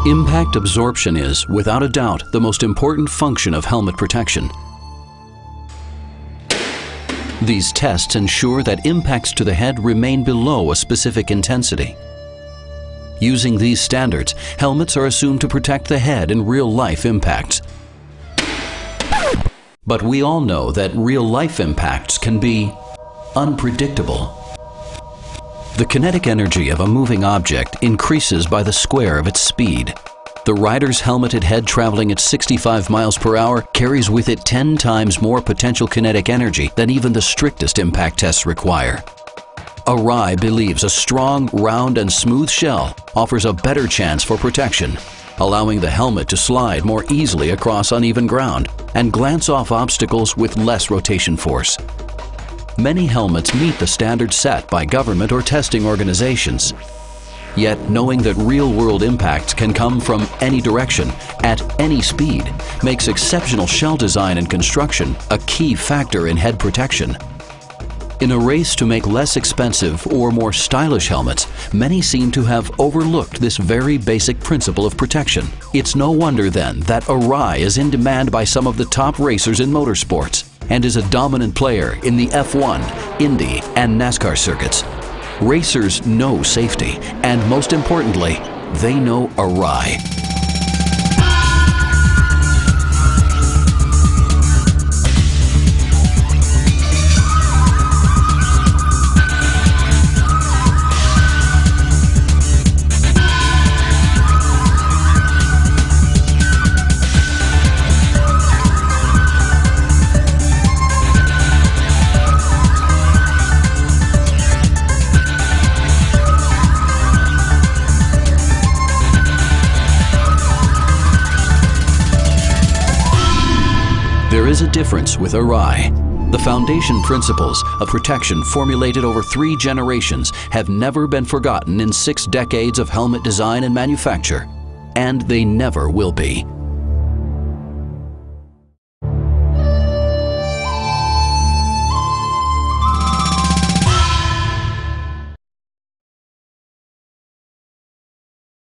Impact absorption is, without a doubt, the most important function of helmet protection. These tests ensure that impacts to the head remain below a specific intensity. Using these standards, helmets are assumed to protect the head in real-life impacts. But we all know that real-life impacts can be unpredictable. The kinetic energy of a moving object increases by the square of its speed. The rider's helmeted head traveling at 65 miles per hour carries with it 10 times more potential kinetic energy than even the strictest impact tests require. Arai believes a strong, round, and smooth shell offers a better chance for protection, allowing the helmet to slide more easily across uneven ground and glance off obstacles with less rotation force. Many helmets meet the standards set by government or testing organizations. Yet, knowing that real-world impacts can come from any direction, at any speed, makes exceptional shell design and construction a key factor in head protection. In a race to make less expensive or more stylish helmets, many seem to have overlooked this very basic principle of protection. It's no wonder then that Arai is in demand by some of the top racers in motorsports and is a dominant player in the F1, Indy, and NASCAR circuits. Racers know safety, and most importantly, they know Arai. There is a difference with Arai. The foundation principles of protection formulated over 3 generations have never been forgotten in 6 decades of helmet design and manufacture, and they never will be.